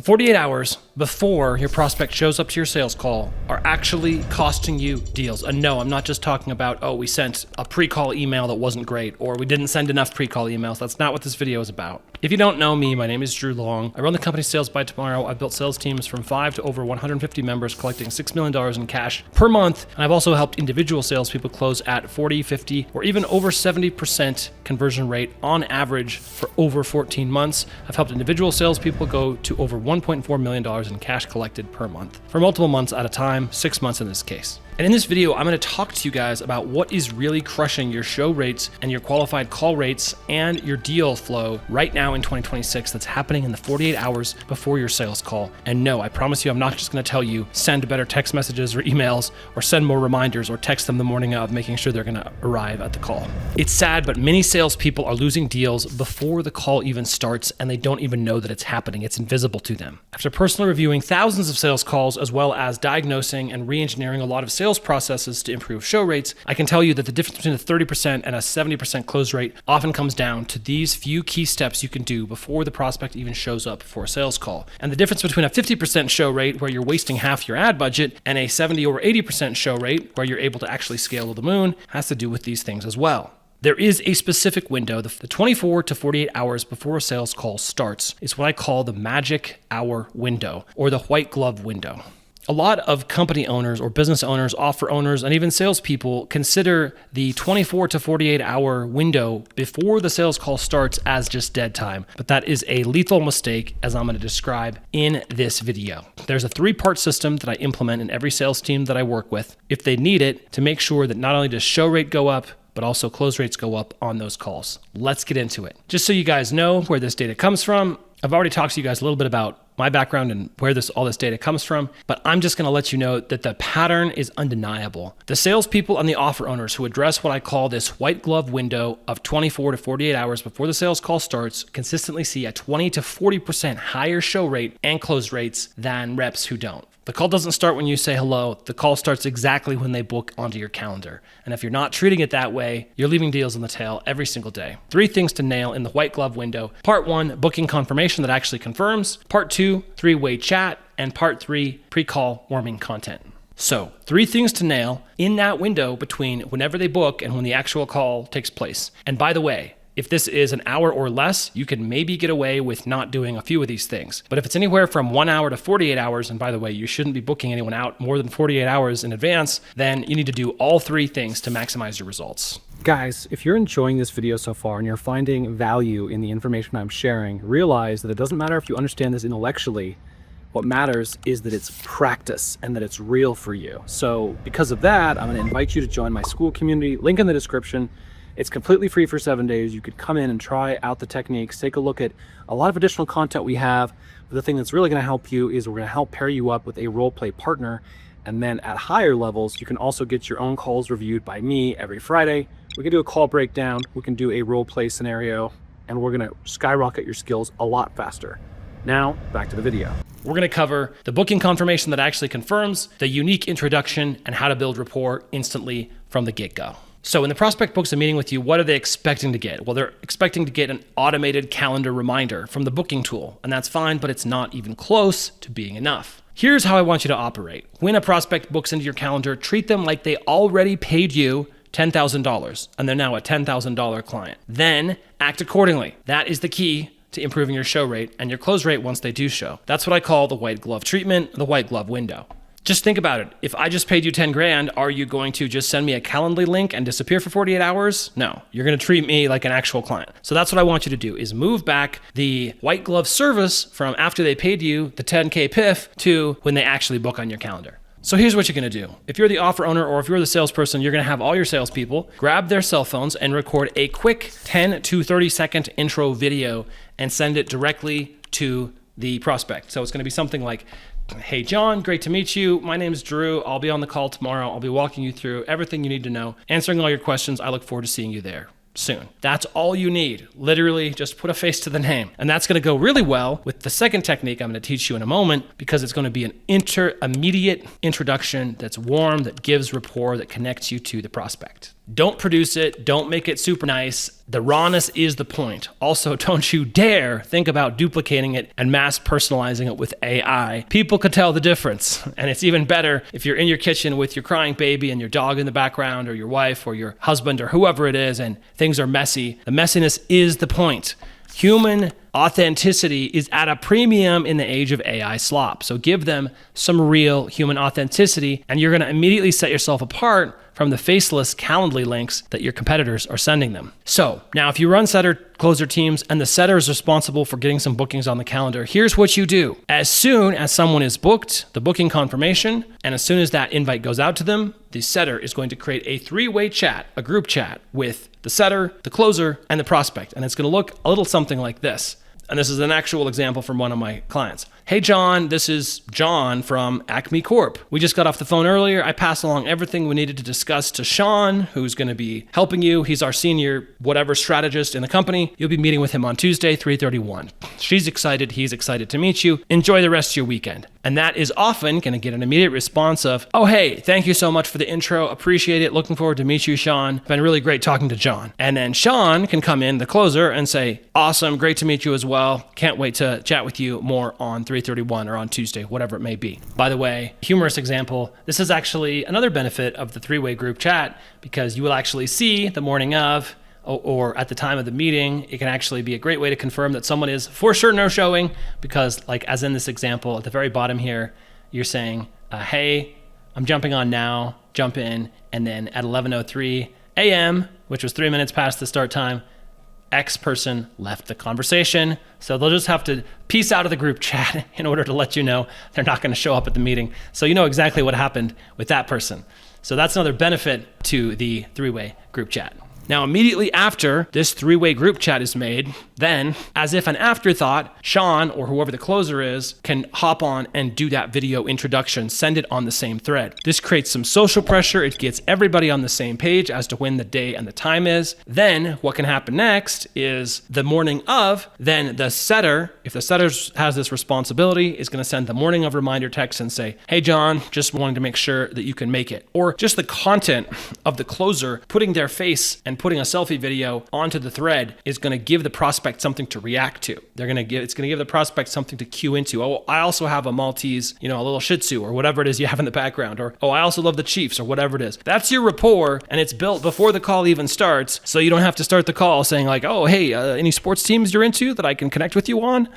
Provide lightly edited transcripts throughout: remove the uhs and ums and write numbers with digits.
The 48 hours before your prospect shows up to your sales call are actually costing you deals. And no, I'm not just talking about, oh, we sent a pre-call email that wasn't great, or we didn't send enough pre-call emails. That's not what this video is about. If you don't know me, my name is Drew Long. I run the company Sales by Tomorrow. I've built sales teams from 5 to over 150 members, collecting $6 million in cash per month. And I've also helped individual salespeople close at 40, 50, or even over 70% conversion rate on average for over 14 months. I've helped individual salespeople go to over $1.4 million in cash collected per month for multiple months at a time, 6 months in this case. And in this video, I'm going to talk to you guys about what is really crushing your show rates and your qualified call rates and your deal flow right now in 2026 that's happening in the 48 hours before your sales call. And no, I promise you, I'm not just going to tell you send better text messages or emails or send more reminders or text them the morning of, making sure they're going to arrive at the call. It's sad, but many salespeople are losing deals before the call even starts, and they don't even know that it's happening. It's invisible to them. After personally reviewing thousands of sales calls, as well as diagnosing and re-engineering a lot of sales processes to improve show rates, I can tell you that the difference between a 30% and a 70% close rate often comes down to these few key steps you can do before the prospect even shows up for a sales call. And the difference between a 50% show rate, where you're wasting half your ad budget, and a 70 or 80% show rate, where you're able to actually scale to the moon, has to do with these things as well. There is a specific window, the 24 to 48 hours before a sales call starts is what I call the magic hour window, or the white glove window. A lot of company owners or business owners, offer owners, and even salespeople consider the 24 to 48 hour window before the sales call starts as just dead time. But that is a lethal mistake, as I'm going to describe in this video. There's a 3-part system that I implement in every sales team that I work with, if they need it, to make sure that not only does show rate go up, but also close rates go up on those calls. Let's get into it. Just so you guys know where this data comes from, I've already talked to you guys a little bit about my background and where all this data comes from, but I'm just going to let you know that the pattern is undeniable. The salespeople and the offer owners who address what I call this white glove window of 24 to 48 hours before the sales call starts consistently see a 20 to 40% higher show rate and close rates than reps who don't. The call doesn't start when you say hello. The call starts exactly when they book onto your calendar. And if you're not treating it that way, you're leaving deals on the tail every single day. 3 things to nail in the white glove window. Part 1, booking confirmation that actually confirms. Part 2, 3-way chat. And part 3, pre-call warming content. So 3 things to nail in that window between whenever they book and when the actual call takes place. And by the way, if this is an hour or less, you can maybe get away with not doing a few of these things. But if it's anywhere from 1 hour to 48 hours, and by the way, you shouldn't be booking anyone out more than 48 hours in advance, then you need to do all 3 things to maximize your results. Guys, if you're enjoying this video so far and you're finding value in the information I'm sharing, realize that it doesn't matter if you understand this intellectually. What matters is that it's practice and that it's real for you. So because of that, I'm going to invite you to join my school community. Link in the description. It's completely free for 7 days. You could come in and try out the techniques, take a look at a lot of additional content we have. But the thing that's really going to help you is we're going to help pair you up with a role play partner. And then at higher levels, you can also get your own calls reviewed by me every Friday. We can do a call breakdown. We can do a role play scenario, and we're going to skyrocket your skills a lot faster. Now, back to the video. We're going to cover the booking confirmation that actually confirms, the unique introduction, and how to build rapport instantly from the get-go. So when the prospect books a meeting with you, what are they expecting to get? Well, they're expecting to get an automated calendar reminder from the booking tool, and that's fine, but it's not even close to being enough. Here's how I want you to operate. When a prospect books into your calendar, treat them like they already paid you $10,000, and they're now a $10,000 client. Then act accordingly. That is the key to improving your show rate and your close rate once they do show. That's what I call the white glove treatment, the white glove window. Just think about it. If I just paid you 10 grand, are you going to just send me a Calendly link and disappear for 48 hours? No, you're going to treat me like an actual client. So that's what I want you to do, is move back the white glove service from after they paid you the 10K PIF to when they actually book on your calendar. So here's what you're going to do. If you're the offer owner or if you're the salesperson, you're going to have all your salespeople grab their cell phones and record a quick 10 to 30 second intro video and send it directly to the prospect. So it's going to be something like, "Hey John, great to meet you. My name is Drew. I'll be on the call tomorrow. I'll be walking you through everything you need to know, answering all your questions. I look forward to seeing you there soon." That's all you need. Literally just put a face to the name. And that's going to go really well with the second technique I'm going to teach you in a moment, because it's going to be an immediate introduction that's warm, that gives rapport, that connects you to the prospect. Don't produce it. Don't make it super nice. The rawness is the point. Also, don't you dare think about duplicating it and mass personalizing it with AI. People could tell the difference. And it's even better if you're in your kitchen with your crying baby and your dog in the background, or your wife or your husband or whoever it is, and things are messy. The messiness is the point. Human authenticity is at a premium in the age of AI slop. So give them some real human authenticity, and you're going to immediately set yourself apart from the faceless Calendly links that your competitors are sending them. So now if you run setter closer teams and the setter is responsible for getting some bookings on the calendar, here's what you do. As soon as someone is booked, the booking confirmation, and as soon as that invite goes out to them, the setter is going to create a three-way chat, a group chat with the setter, the closer, and the prospect. And it's going to look a little something like this. And this is an actual example from one of my clients. Hey, John, this is John from Acme Corp. We just got off the phone earlier. I passed along everything we needed to discuss to Sean, who's going to be helping you. He's our senior whatever strategist in the company. You'll be meeting with him on Tuesday, 3:31. She's excited. He's excited to meet you. Enjoy the rest of your weekend. And that is often going to get an immediate response of, oh, hey, thank you so much for the intro. Appreciate it. Looking forward to meet you, Sean. Been really great talking to John. And then Sean can come in, the closer, and say, awesome, great to meet you as well. Can't wait to chat with you more on 3:31 or on Tuesday, whatever it may be. By the way, humorous example, this is actually another benefit of the three-way group chat, because you will actually see the morning of, or at the time of the meeting. It can actually be a great way to confirm that someone is for sure no showing, because like as in this example at the very bottom here, you're saying, hey, I'm jumping on now, jump in, and then at 11:03 a.m., which was 3 minutes past the start time, X person left the conversation. So they'll just have to piece out of the group chat in order to let you know they're not going to show up at the meeting. So you know exactly what happened with that person. So that's another benefit to the three-way group chat. Now, immediately after this three-way group chat is made, then, as if an afterthought, Sean, or whoever the closer is, can hop on and do that video introduction, send it on the same thread. This creates some social pressure. It gets everybody on the same page as to when the day and the time is. Then, what can happen next is the morning of, then the setter, if the setter has this responsibility, is going to send the morning of reminder text and say, hey, John, just wanting to make sure that you can make it. Or just the content of the closer, putting their face and putting a selfie video onto the thread is going to give the prospect something to react to. It's going to give the prospect something to cue into. Oh, I also have a Maltese, a little Shih Tzu or whatever it is you have in the background. Or, oh, I also love the Chiefs or whatever it is. That's your rapport, and it's built before the call even starts. So you don't have to start the call saying like, oh, hey, any sports teams you're into that I can connect with you on?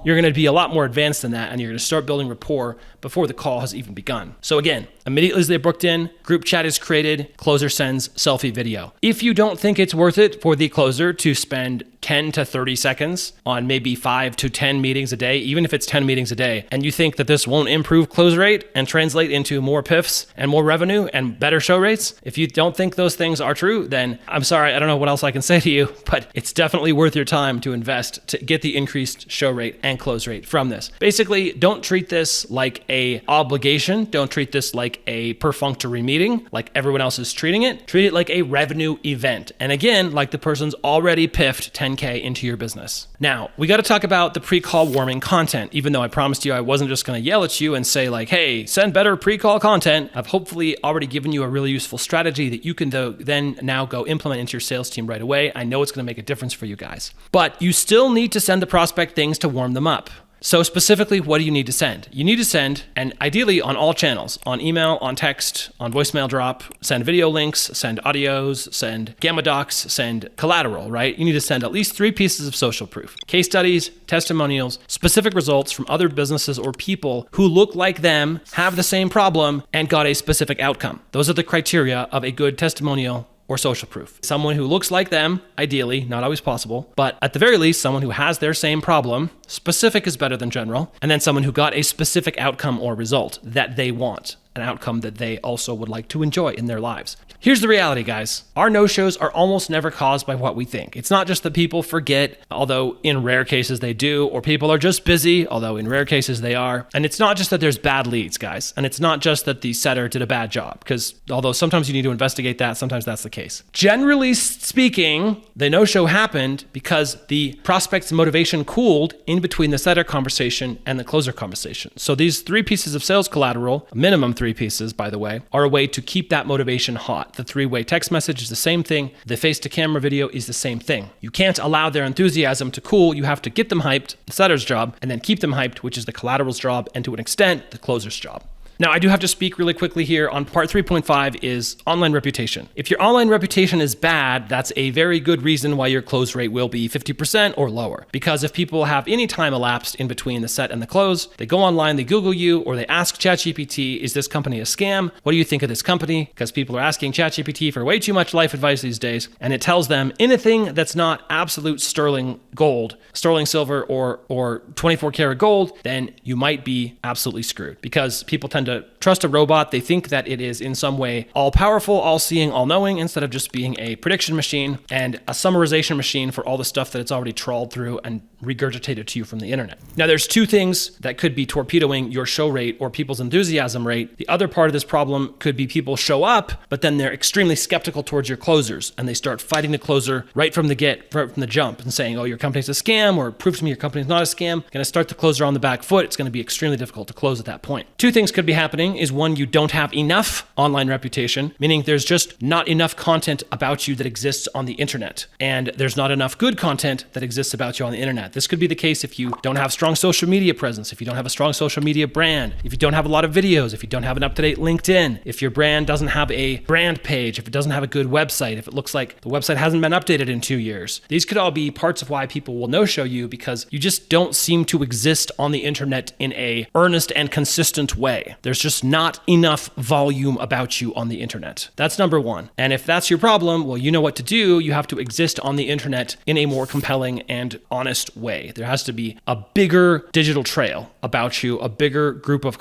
You're going to be a lot more advanced than that, and you're going to start building rapport before the call has even begun. So again, immediately as they're booked in, group chat is created, closer sends selfie video. If you don't think it's worth it for the closer to spend 10 to 30 seconds on maybe 5 to 10 meetings a day, even if it's 10 meetings a day, and you think that this won't improve close rate and translate into more PIFs and more revenue and better show rates, if you don't think those things are true, then I'm sorry, I don't know what else I can say to you, but it's definitely worth your time to invest to get the increased show rate and close rate from this. Basically, don't treat this like a obligation. Don't treat this like a perfunctory meeting, like everyone else is treating it. Treat it like a revenue event. And again, like the person's already piffed 10K into your business. Now, we got to talk about the pre-call warming content. Even though I promised you I wasn't just going to yell at you and say like, hey, send better pre-call content, I've hopefully already given you a really useful strategy that you can then now go implement into your sales team right away. I know it's going to make a difference for you guys. But you still need to send the prospect things to warm them up. So specifically, what do you need to send? You need to send, and ideally on all channels, on email, on text, on voicemail drop, send video links, send audios, send gamma docs, send collateral, right? You need to send at least 3 pieces of social proof: case studies, testimonials, specific results from other businesses or people who look like them, have the same problem, and got a specific outcome. Those are the criteria of a good testimonial or social proof. Someone who looks like them, ideally, not always possible, but at the very least, someone who has their same problem. Specific is better than general. And then someone who got a specific outcome or result that they want, an outcome that they also would like to enjoy in their lives. Here's the reality, guys. Our no-shows are almost never caused by what we think. It's not just that people forget, although in rare cases they do, or people are just busy, although in rare cases they are. And it's not just that there's bad leads, guys. And it's not just that the setter did a bad job, because although sometimes you need to investigate that, sometimes that's the case. Generally speaking, the no-show happened because the prospect's motivation cooled in in between the setter conversation and the closer conversation. So these 3 pieces of sales collateral, minimum 3 pieces, by the way, are a way to keep that motivation hot. The 3-way text message is the same thing. The face-to-camera video is the same thing. You can't allow their enthusiasm to cool. You have to get them hyped, the setter's job, and then keep them hyped, which is the collateral's job, and to an extent, the closer's job. Now, I do have to speak really quickly here on part 3.5 is online reputation. If your online reputation is bad, that's a very good reason why your close rate will be 50% or lower. Because if people have any time elapsed in between the set and the close, they go online, they Google you, or they ask ChatGPT, is this company a scam? What do you think of this company? Because people are asking ChatGPT for way too much life advice these days, and it tells them anything that's not absolute sterling gold, sterling silver, or 24 karat gold, then you might be absolutely screwed. Because people tend to trust a robot. They think that it is in some way all-powerful, all-seeing, all-knowing, instead of just being a prediction machine and a summarization machine for all the stuff that it's already trawled through and regurgitated to you from the internet. Now, there's 2 things that could be torpedoing your show rate or people's enthusiasm rate. The other part of this problem could be people show up, but then they're extremely skeptical towards your closers, and they start fighting the closer right from the jump, and saying, oh, your company's a scam, or prove to me your company's not a scam. Going to start the closer on the back foot. It's going to be extremely difficult to close at that point. 2 things could be happening. Is 1, you don't have enough online reputation, meaning there's just not enough content about you that exists on the internet. And there's not enough good content that exists about you on the internet. This could be the case if you don't have strong social media presence, if you don't have a strong social media brand, if you don't have a lot of videos, if you don't have an up-to-date LinkedIn, if your brand doesn't have a brand page, if it doesn't have a good website, if it looks like the website hasn't been updated in 2 years. These could all be parts of why people will no-show you, because you just don't seem to exist on the internet in a earnest and consistent way. There's just not enough volume about you on the internet. That's number 1. And if that's your problem, well, you know what to do. You have to exist on the internet in a more compelling and honest way. There has to be a bigger digital trail about you, a bigger group of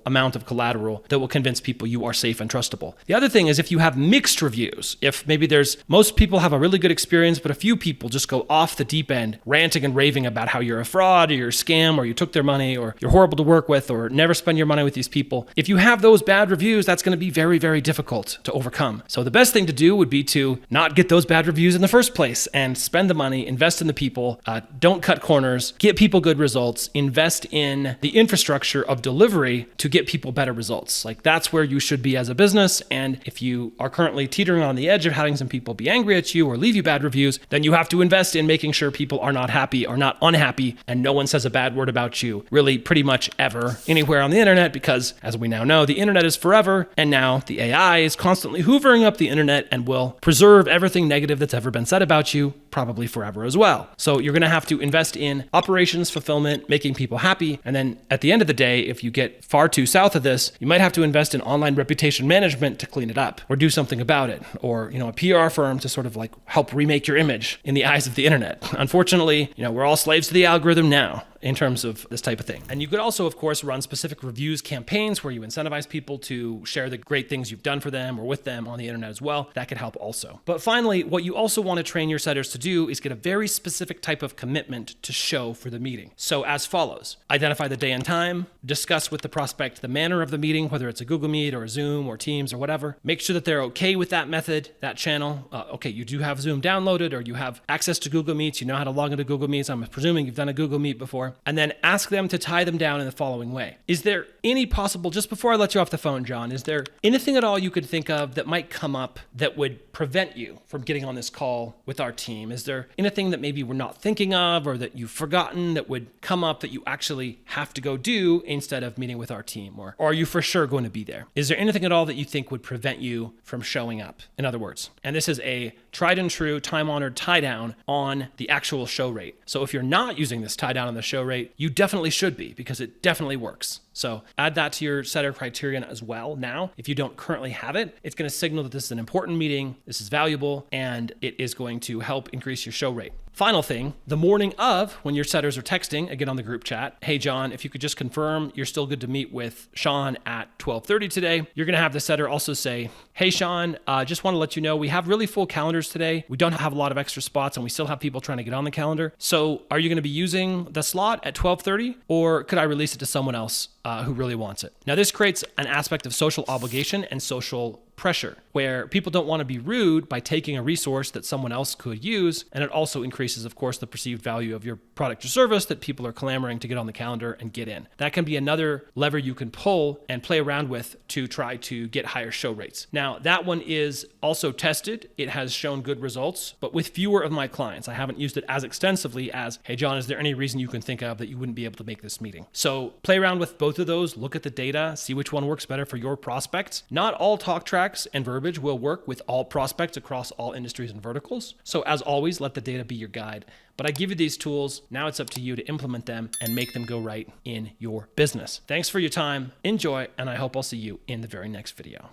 amount of collateral that will convince people you are safe and trustable. The other thing is if you have mixed reviews, if maybe most people have a really good experience, but a few people just go off the deep end, ranting and raving about how you're a fraud, or you're a scam, or you took their money, or you're horrible to work with, or never spend your money with these people. If you have those bad reviews, that's going to be very, very difficult to overcome. So the best thing to do would be to not get those bad reviews in the first place and spend the money, invest in the people, don't cut corners, get people good results, invest in the infrastructure of delivery to get people better results. Like, that's where you should be as a business. And if you are currently teetering on the edge of having some people be angry at you or leave you bad reviews, then you have to invest in making sure people are not happy or not unhappy, and no one says a bad word about you really pretty much ever anywhere on the internet, because as we now know, the internet is forever, and now the AI is constantly hoovering up the internet and will preserve everything negative that's ever been said about you, probably forever as well. So you're going to have to invest in operations, fulfillment, making people happy, and then at the end of the day, if you get far too south of this, you might have to invest in online reputation management to clean it up, or do something about it, or a PR firm to sort of like help remake your image in the eyes of the internet. Unfortunately, we're all slaves to the algorithm now in terms of this type of thing. And you could also, of course, run specific reviews campaigns where you incentivize people to share the great things you've done for them or with them on the internet as well. That could help also. But finally, what you also want to train your setters to do is get a very specific type of commitment to show for the meeting. So as follows: identify the day and time, discuss with the prospect the manner of the meeting, whether it's a Google Meet or a Zoom or Teams or whatever. Make sure that they're okay with that method, that channel. Okay, you do have Zoom downloaded, or you have access to Google Meets, you know how to log into Google Meets. I'm presuming you've done a Google Meet before. And then ask them to tie them down in the following way. Is there any possible, just before I let you off the phone, John, is there anything at all you could think of that might come up that would prevent you from getting on this call with our team? Is there anything that maybe we're not thinking of, or that you've forgotten that would come up that you actually have to go do instead of meeting with our team? Or are you for sure going to be there? Is there anything at all that you think would prevent you from showing up? In other words, and this is a tried and true, time-honored tie down on the actual show rate. So if you're not using this tie down on the show rate, you definitely should be, because it definitely works. So add that to your setter criterion as well. Now, if you don't currently have it, it's going to signal that this is an important meeting, this is valuable, and it is going to help increase your show rate. Final thing, the morning of, when your setters are texting, again on the group chat, hey John, if you could just confirm you're still good to meet with Sean at 12:30 today, you're going to have the setter also say, hey Sean, just want to let you know we have really full calendars today. We don't have a lot of extra spots, and we still have people trying to get on the calendar. So are you going to be using the slot at 12:30, or could I release it to someone else who really wants it? Now, this creates an aspect of social obligation and social pressure, where people don't want to be rude by taking a resource that someone else could use. And it also increases, of course, the perceived value of your product or service that people are clamoring to get on the calendar and get in. That can be another lever you can pull and play around with to try to get higher show rates. Now, that one is also tested. It has shown good results, but with fewer of my clients. I haven't used it as extensively as, hey, John, is there any reason you can think of that you wouldn't be able to make this meeting? So play around with both of those, look at the data, see which one works better for your prospects. Not all talk tracks and verbiage will work with all prospects across all industries and verticals. So as always, let the data be your guide. But I give you these tools. Now it's up to you to implement them and make them go right in your business. Thanks for your time. Enjoy, and I hope I'll see you in the very next video.